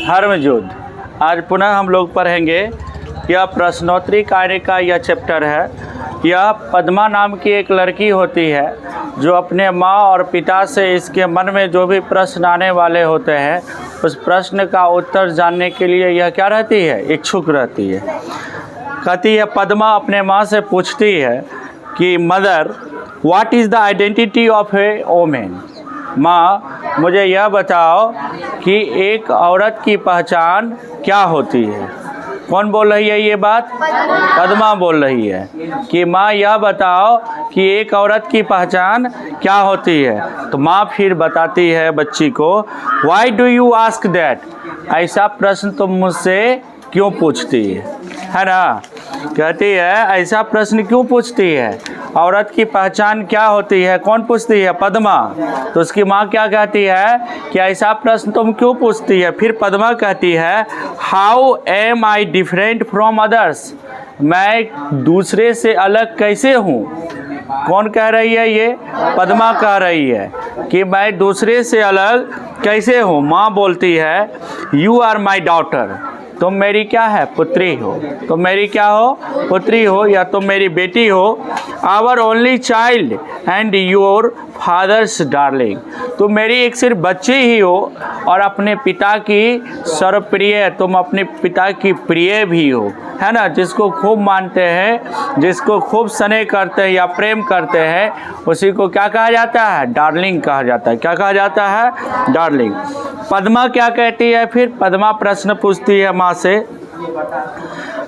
धर्मयुद्ध। आज पुनः हम लोग पढ़ेंगे। यह प्रश्नोत्तरी कार्य का यह चैप्टर है। यह पद्मा नाम की एक लड़की होती है जो अपने माँ और पिता से इसके मन में जो भी प्रश्न आने वाले होते हैं उस प्रश्न का उत्तर जानने के लिए यह क्या रहती है, इच्छुक रहती है। कहती है, पद्मा अपने माँ से पूछती है कि mother, what is the identity of A women. माँ, मुझे यह बताओ कि एक औरत की पहचान क्या होती है। कौन बोल रही है ये बात? पद्मा बोल रही है कि माँ यह बताओ कि एक औरत की पहचान क्या होती है। तो माँ फिर बताती है बच्ची को, why do you ask that. ऐसा प्रश्न तुम मुझसे क्यों पूछती है ना। कहती है, ऐसा प्रश्न क्यों पूछती है, औरत की पहचान क्या होती है। कौन पूछती है? पद्मा। तो उसकी माँ क्या कहती है कि ऐसा प्रश्न तुम क्यों पूछती है। फिर पद्मा कहती है, how am I different from others. मैं दूसरे से अलग कैसे हूँ। कौन कह रही है? ये पद्मा कह रही है कि मैं दूसरे से अलग कैसे हूँ। माँ बोलती है, यू आर माई डॉटर। तुम मेरी क्या है? पुत्री हो। तुम मेरी क्या हो? पुत्री हो, या तुम मेरी बेटी हो। Our only child and your father's darling. तुम मेरी एक सिर्फ बच्ची ही हो और अपने पिता की सर्वप्रिय, तुम अपने पिता की प्रिय भी हो, है ना। जिसको खूब मानते हैं, जिसको खूब स्नेह करते हैं या प्रेम करते हैं, उसी को क्या कहा जाता है? डार्लिंग कहा जाता है। क्या कहा जाता है? डार्लिंग। पद्मा क्या कहती है? फिर पद्मा प्रश्न पूछती है माँ से,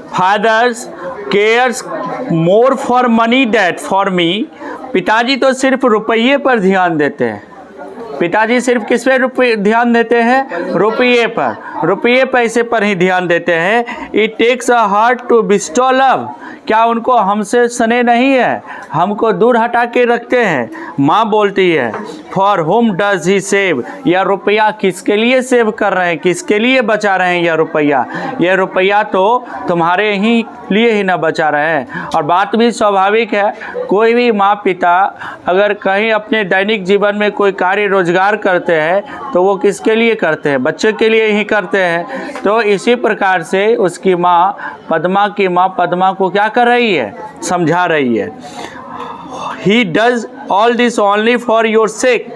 fathers cares more for money that for me. पिताजी तो सिर्फ रुपये पर ध्यान देते हैं। पिताजी सिर्फ किस पे ध्यान देते हैं? रुपये पर, रुपये पैसे पर ही ध्यान देते हैं। It takes a heart to bestow love. क्या उनको हमसे स्नेह नहीं है? हमको दूर हटा के रखते हैं। माँ बोलती है, for home does he save. यह रुपया किसके लिए सेव कर रहे हैं, किसके लिए बचा रहे हैं? यह रुपया, यह रुपया तो तुम्हारे ही लिए ही ना बचा रहे हैं। और बात भी स्वाभाविक है, कोई भी माँ पिता अगर कहीं अपने दैनिक जीवन में कोई कार्य रोजगार करते हैं तो वो किसके लिए करते हैं? बच्चे के लिए ही करते हैं। तो इसी प्रकार से उसकी माँ, पद्मा की माँ पद्मा को क्या कर रही है? समझा रही है। He does all this only for your sake.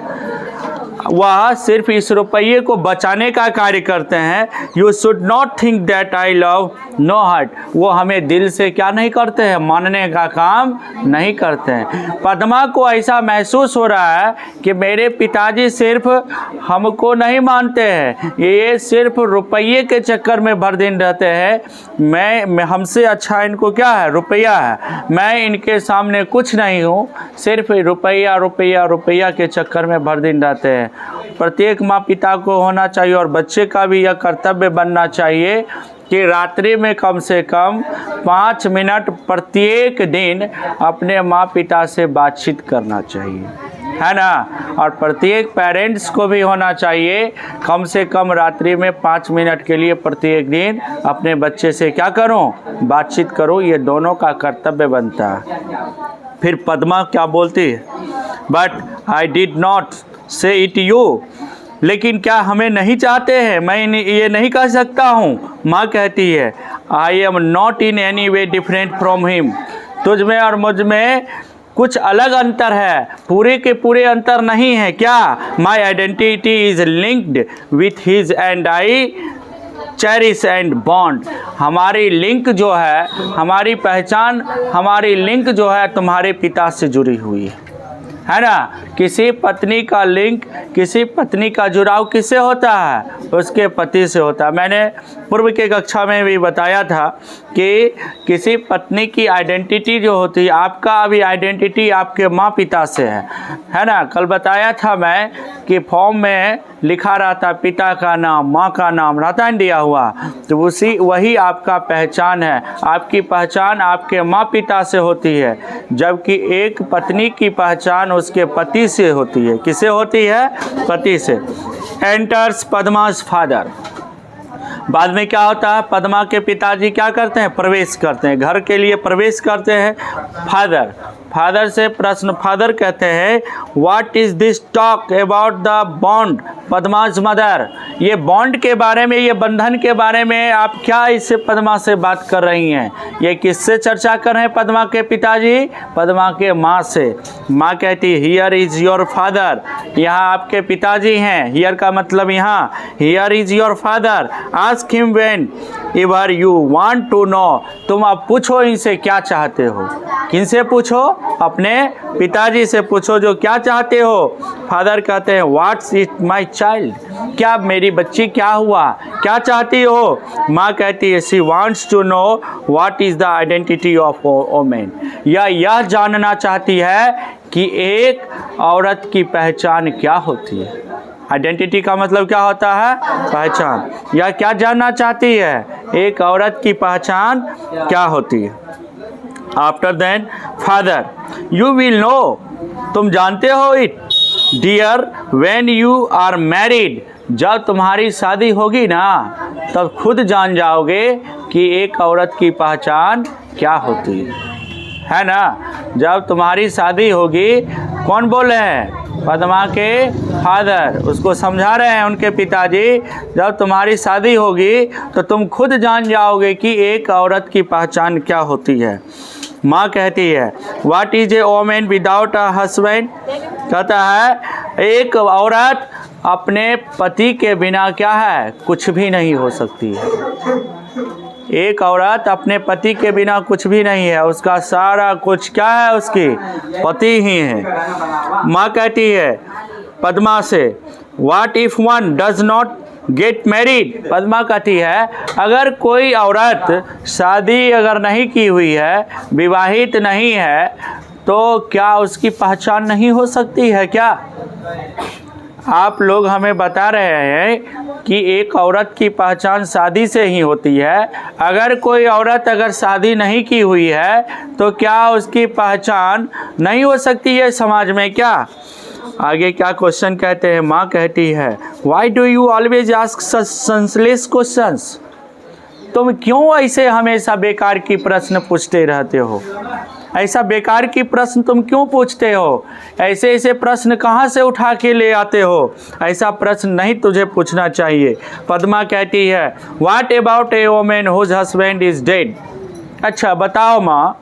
वह सिर्फ इस रुपये को बचाने का कार्य करते हैं। You should not think that I love no heart. वो हमें दिल से क्या नहीं करते हैं? मानने का काम नहीं करते हैं। पद्मा को ऐसा महसूस हो रहा है कि मेरे पिताजी सिर्फ हमको नहीं मानते हैं, ये सिर्फ रुपये के चक्कर में भर दिन रहते हैं। मैं हमसे अच्छा इनको क्या है? रुपया है। मैं इनके सामने कुछ नहीं हूँ, सिर्फ रुपया रुपया रुपया के चक्कर में भर दिन रहते हैं। प्रत्येक माँ पिता को होना चाहिए और बच्चे का भी यह कर्तव्य बनना चाहिए कि रात्रि में कम से कम 5 मिनट प्रत्येक दिन अपने माँ पिता से बातचीत करना चाहिए, है ना। और प्रत्येक पेरेंट्स को भी होना चाहिए कम से कम रात्रि में 5 मिनट के लिए प्रत्येक दिन अपने बच्चे से क्या करो? बातचीत करो। ये दोनों का कर्तव्य बनता है। फिर पद्मा क्या बोलती है? बट आई डिड नॉट से इट यू। लेकिन क्या हमें नहीं चाहते हैं? मैं ये नहीं कह सकता हूँ। माँ कहती है, I am not in any way different from him. तुझ में और मुझ में कुछ अलग अंतर है, पूरे के पूरे अंतर नहीं है। क्या? My identity is linked with his and I cherish and bond. हमारी लिंक जो है, हमारी पहचान, हमारी लिंक जो है तुम्हारे पिता से जुड़ी हुई है ना। किसी पत्नी का लिंक, किसी पत्नी का जुड़ाव किससे होता है? उसके पति से होता है। मैंने पूर्व के कक्षा में भी बताया था कि किसी पत्नी की आइडेंटिटी जो होती है, आपका अभी आइडेंटिटी आपके माँ पिता से है ना। कल बताया था मैं कि फॉर्म में लिखा रहता पिता का नाम, माँ का नाम रहता है दिया हुआ, तो वही आपका पहचान है। आपकी पहचान आपके माँ पिता से होती है, जबकि एक पत्नी की पहचान उसके पति से होती है। किससे होती है? पति से। Enters Padma's father. बाद में क्या होता है? पद्मा के पिताजी क्या करते हैं? प्रवेश करते हैं, घर के लिए प्रवेश करते हैं। फादर फादर से प्रश्न, फादर कहते हैं what is this talk about the bond Padma's mother, ये बॉन्ड के बारे में, ये बंधन के बारे में आप क्या इससे पद्मा से बात कर रही हैं? ये किससे चर्चा कर रहे हैं पद्मा के पिताजी? पद्मा के माँ से। माँ कहती हियर इज योर फादर, यहाँ आपके पिताजी हैं। हियर का मतलब यहाँ, here is your father, ask him whenever you want to know, तुम अब पूछो इनसे क्या चाहते हो। किनसे पूछो? अपने पिताजी से पूछो जो क्या चाहते हो। फादर कहते हैं व्हाट्स इट माई चाइल्ड, क्या मेरी बच्ची क्या हुआ, क्या चाहती हो? माँ कहती है she wants to know what is the identity of women, या यह जानना चाहती है कि एक औरत की पहचान क्या होती है। आइडेंटिटी का मतलब क्या होता है? पहचान। या क्या जानना चाहती है? एक औरत की पहचान क्या होती है। After then father you will know, तुम जानते हो it dear when you are married, जब तुम्हारी शादी होगी ना तब खुद जान जाओगे कि एक औरत की पहचान क्या होती है ना। जब तुम्हारी शादी होगी, कौन बोल रहे हैं? पद्मा के फादर उसको समझा रहे हैं, उनके पिताजी, जब तुम्हारी शादी होगी तो तुम खुद जान जाओगे कि एक औरत की पहचान क्या होती है। माँ कहती है what is a women without a husband, कहता है एक औरत अपने पति के बिना क्या है, कुछ भी नहीं हो सकती है। एक औरत अपने पति के बिना कुछ भी नहीं है, उसका सारा कुछ क्या है, उसकी पति ही है। माँ कहती है पद्मा से what if one does not get married, Padma कहती है अगर कोई औरत शादी अगर नहीं की हुई है, विवाहित नहीं है, तो क्या उसकी पहचान नहीं हो सकती है क्या? आप लोग हमें बता रहे हैं कि एक औरत की पहचान शादी से ही होती है। अगर कोई औरत अगर शादी नहीं की हुई है तो क्या उसकी पहचान नहीं हो सकती है समाज में क्या? आगे क्या क्वेश्चन कहते हैं? माँ कहती है why do you always ask such senseless questions, तुम क्यों ऐसे हमेशा बेकार की प्रश्न पूछते रहते हो? ऐसा बेकार की प्रश्न तुम क्यों पूछते हो? ऐसे ऐसे प्रश्न कहाँ से उठा के ले आते हो? ऐसा प्रश्न नहीं तुझे पूछना चाहिए। पद्मा कहती है what about a women whose husband is dead, अच्छा बताओ माँ,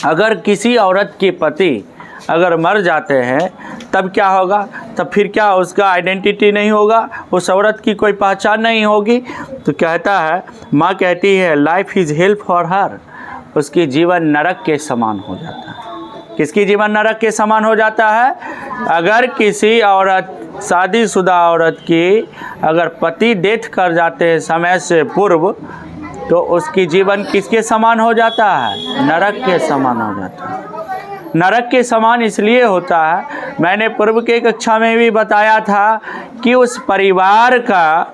अगर किसी औरत के पति अगर मर जाते हैं तब क्या होगा? तब फिर क्या उसका आइडेंटिटी नहीं होगा, उस औरत की कोई पहचान नहीं होगी? तो कहता है, माँ कहती है life is help for her, उसकी जीवन नरक के समान हो जाता है। किसकी जीवन नरक के समान हो जाता है? अगर किसी औरत, शादीशुदा औरत की अगर पति डेथ कर जाते हैं समय से पूर्व, तो उसकी जीवन किसके समान हो जाता है? नरक के समान हो जाता है। नरक के समान इसलिए होता है, मैंने पूर्व के कक्षा में भी बताया था कि उस परिवार का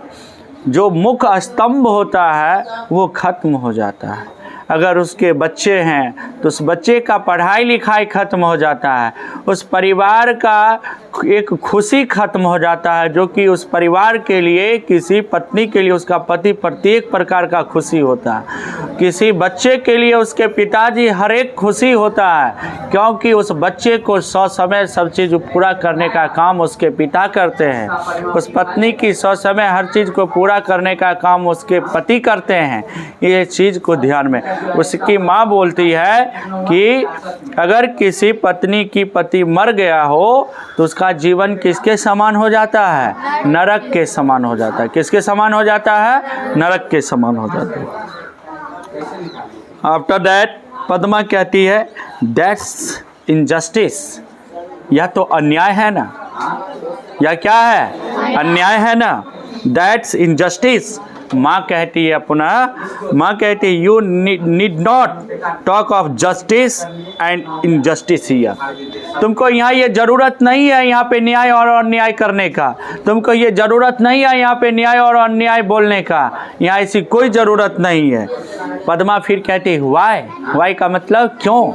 जो मुख्य स्तंभ होता है वो खत्म हो जाता है। अगर उसके बच्चे हैं तो उस बच्चे का पढ़ाई लिखाई खत्म हो जाता है, उस परिवार का एक खुशी खत्म हो जाता है, जो कि उस परिवार के लिए, किसी पत्नी के लिए उसका पति प्रत्येक प्रकार का खुशी होता है। किसी बच्चे के लिए उसके पिताजी हर एक खुशी होता है, क्योंकि उस बच्चे को समय सब चीज़ पूरा करने का काम उसके पिता करते हैं। उस पत्नी की समय हर चीज़ को पूरा करने का काम उसके पति करते हैं। ये चीज़ को ध्यान में, उसकी माँ बोलती है कि अगर किसी पत्नी की पति मर गया हो तो उसका जीवन किसके समान हो जाता है? नरक के समान हो जाता है। किसके समान हो जाता है? नरक के समान हो जाता है। आफ्टर दैट पद्मा कहती है दैट्स इनजस्टिस, यह तो अन्याय है ना, या क्या है? अन्याय है ना। That's injustice. माँ कहती है पुनः, माँ कहती है you need not talk of justice and injustice here, तुमको यहाँ ये ज़रूरत नहीं है यहाँ पे न्याय और अन्याय करने का, तुमको ये ज़रूरत नहीं है यहाँ पे न्याय और अन्याय बोलने का, यहाँ ऐसी कोई ज़रूरत नहीं है। पद्मा फिर कहती है वाई, वाई का मतलब क्यों,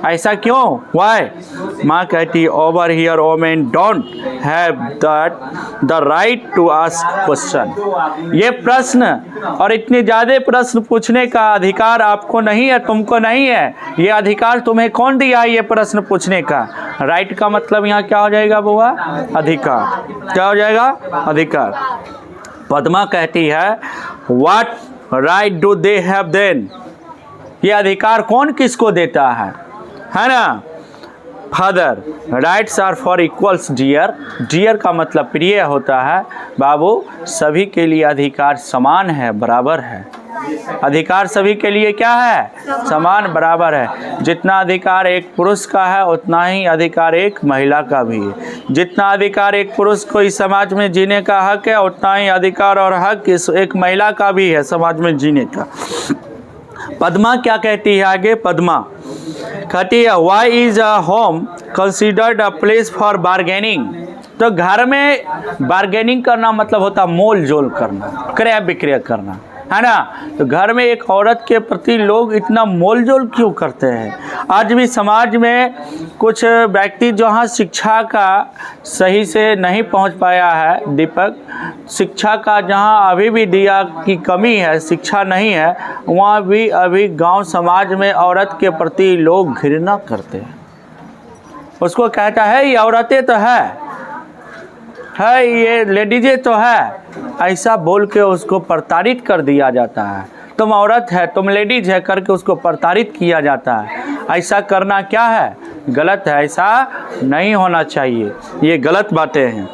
ऐसा क्यों? वाई? माँ कहती over here women don't have the right to ask question. ये प्रश्न और इतने ज़्यादा प्रश्न पूछने का अधिकार आपको नहीं है, तुमको नहीं है। ये अधिकार तुम्हें कौन दिया है ये प्रश्न पूछने का? राइट का मतलब यहाँ क्या हो जाएगा बुआ? अधिकार। क्या हो जाएगा? अधिकार। पद्मा कहती है what right do they have then? ये अधिकार कौन किसको देता है ना? Father rights are for equals dear. Dear का मतलब प्रिय होता है। बाबू सभी के लिए अधिकार समान है, बराबर है। अधिकार सभी के लिए क्या है? समान, बराबर है। जितना अधिकार एक पुरुष का है उतना ही अधिकार एक महिला का भी है। जितना अधिकार एक पुरुष को इस समाज में जीने का हक है उतना ही अधिकार और हक इस एक महिला का भी है समाज में जीने का। पद्मा क्या कहती है आगे? पद्मा कहती है why is a home considered a place for bargaining? तो घर में बार्गेनिंग करना मतलब होता मोल जोल करना, क्रय विक्रय करना, है ना? तो घर में एक औरत के प्रति लोग इतना मोल जोल क्यों करते हैं? आज भी समाज में कुछ व्यक्ति जहाँ शिक्षा का सही से नहीं पहुँच पाया है, दीपक, शिक्षा का जहाँ अभी भी दिया की कमी है, शिक्षा नहीं है, वहाँ भी अभी गांव समाज में औरत के प्रति लोग घृणा करते हैं। उसको कहता है ये औरतें तो है ये लेडीजें तो है, ऐसा बोल के उसको प्रताड़ित कर दिया जाता है। तुम औरत है, तुम लेडीज है करके उसको प्रताड़ित किया जाता है। ऐसा करना क्या है? गलत है, ऐसा नहीं होना चाहिए, ये गलत बातें हैं।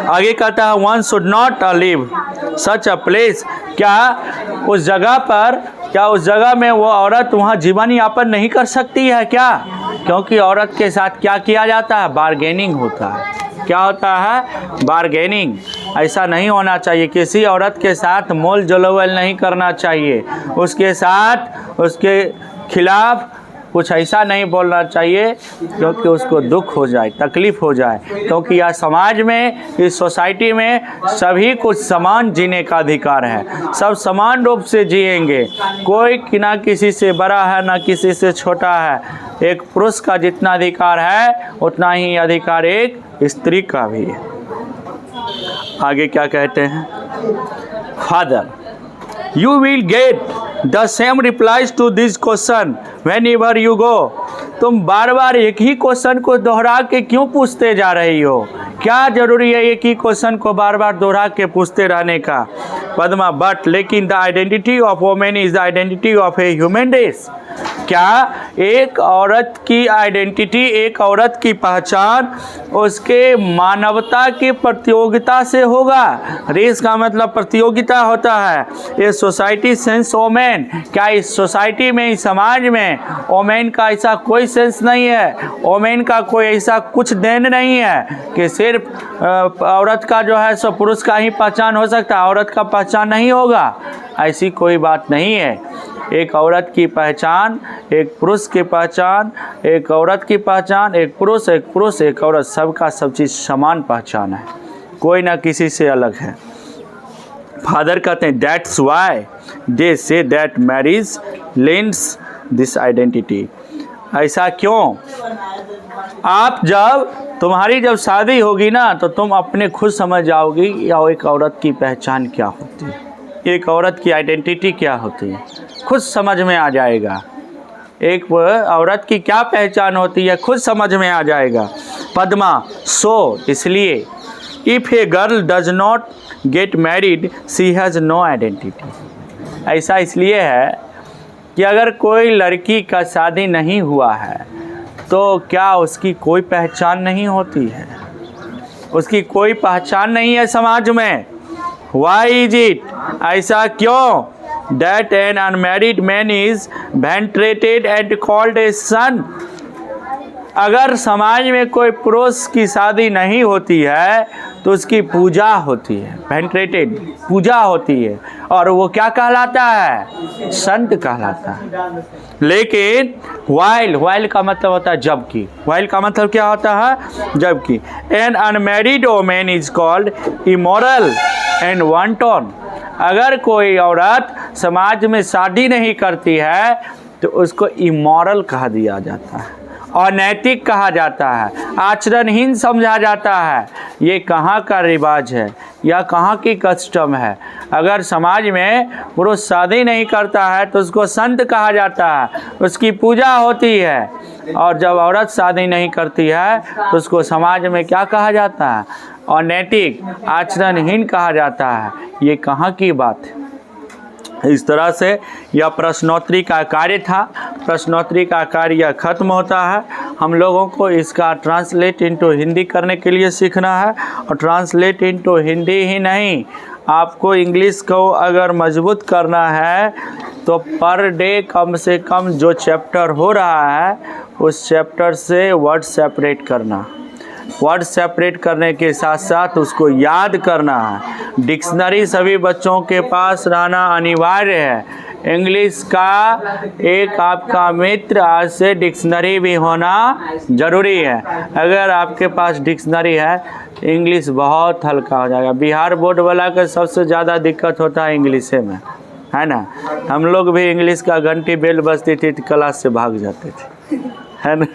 आगे कहता है one should not live such a place. क्या उस जगह में वो औरत वहाँ जीवन यापन नहीं कर सकती है क्या? क्योंकि औरत के साथ क्या किया जाता है? बार्गेनिंग होता है। क्या होता है? बार्गेनिंग। ऐसा नहीं होना चाहिए। किसी औरत के साथ मोल जोल नहीं करना चाहिए। उसके साथ, उसके खिलाफ कुछ ऐसा नहीं बोलना चाहिए क्योंकि उसको दुख हो जाए, तकलीफ़ हो जाए। क्योंकि यह समाज में, इस सोसाइटी में सभी को समान जीने का अधिकार है। सब समान रूप से जिएंगे। कोई ना किसी से बड़ा है ना किसी से छोटा है। एक पुरुष का जितना अधिकार है उतना ही अधिकार एक स्त्री का भी है। आगे क्या कहते हैं? Father you will get the same replies to this question whenever you go. तुम बार बार एक ही क्वेश्चन को दोहरा के क्यों पूछते जा रही हो? क्या जरूरी है एक ही क्वेश्चन को बार बार दोहरा के पूछते रहने का? पद्मा बट लेकिन the identity of women is the identity of a human race. क्या एक औरत की आइडेंटिटी, एक औरत की पहचान उसके मानवता की प्रतियोगिता से होगा। रेस का मतलब प्रतियोगिता होता है। ये सोसाइटी सेंस वोमेन। क्या इस सोसाइटी में, इस समाज में वोमेन का ऐसा कोई सेंस नहीं है? वोमेन का कोई ऐसा कुछ देन नहीं है कि सिर्फ औरत का जो है सो पुरुष का ही पहचान हो सकता है, औरत का पहचान नहीं होगा? ऐसी कोई बात नहीं है। एक औरत की पहचान, एक पुरुष की पहचान, एक औरत की पहचान, एक पुरुष, एक औरत, सबका सब चीज़ समान पहचान है, कोई ना किसी से अलग है। फादर कहते हैं that's why they say that marriage lends this identity. ऐसा क्यों? तुम्हारी जब शादी होगी ना तो तुम अपने खुद समझ जाओगी या एक औरत की पहचान क्या होती है, एक औरत की आइडेंटिटी क्या होती है, खुद समझ में आ जाएगा। एक औरत की क्या पहचान होती है खुद समझ में आ जाएगा। पद्मा सो इसलिए if a girl does not get married she has no identity. ऐसा इसलिए है कि अगर कोई लड़की का शादी नहीं हुआ है तो क्या उसकी कोई पहचान नहीं होती है? उसकी कोई पहचान नहीं है समाज में। Why is it? ऐसा क्यों? That an unmarried man is venerated and called a son। अगर समाज में कोई पुरुष की शादी नहीं होती है तो उसकी पूजा होती है, वेंटरेटेड पूजा होती है, और वो क्या कहलाता है? संत कहलाता है। लेकिन वाइल का मतलब होता है जबकि। वाइल का मतलब क्या होता है? जबकि। An unmarried women is called immoral and wanton. अगर कोई औरत समाज में शादी नहीं करती है तो उसको इमोरल कहा दिया जाता है, अनैतिक कहा जाता है, आचरणहीन समझा जाता है। ये कहाँ का रिवाज है या कहाँ की कस्टम है? अगर समाज में पुरुष शादी नहीं करता है तो उसको संत कहा जाता है, उसकी पूजा होती है, और जब औरत शादी नहीं करती है तो उसको समाज में क्या कहा जाता है? अनैतिक, आचरणहीन कहा जाता है। ये कहाँ की बात है? इस तरह से यह प्रश्नोत्तरी का कार्य था। प्रश्नोत्तरी का कार्य यह खत्म होता है। हम लोगों को इसका ट्रांसलेट इनटू हिंदी करने के लिए सीखना है, और ट्रांसलेट इनटू हिंदी ही नहीं, आपको इंग्लिश को अगर मजबूत करना है तो पर डे कम से कम जो चैप्टर हो रहा है उस चैप्टर से वर्ड सेपरेट करना, वर्ड सेपरेट करने के साथ साथ उसको याद करना है। डिक्शनरी सभी बच्चों के पास रहना अनिवार्य है। इंग्लिश का एक आपका मित्र आज से डिक्शनरी भी होना ज़रूरी है। अगर आपके पास डिक्शनरी है, इंग्लिश बहुत हल्का हो जाएगा। बिहार बोर्ड वाला का सबसे ज़्यादा दिक्कत होता है इंग्लिश में, है ना। हम लोग भी इंग्लिश का घंटी बेल बजती थी तो क्लास से भाग जाते थे, है ना,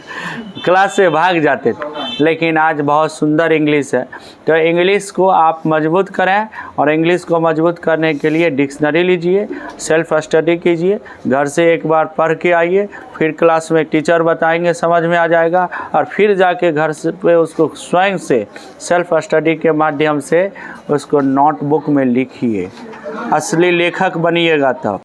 क्लास से भाग जाते थे। लेकिन आज बहुत सुंदर इंग्लिश है। तो इंग्लिश को आप मजबूत करें, और इंग्लिश को मजबूत करने के लिए डिक्शनरी लीजिए, सेल्फ स्टडी कीजिए, घर से एक बार पढ़ के आइए, फिर क्लास में टीचर बताएंगे, समझ में आ जाएगा, और फिर जाके घर से पे उसको स्वयं से सेल्फ स्टडी के माध्यम से उसको नोटबुक में लिखिए। असली लेखक बनिएगा तब।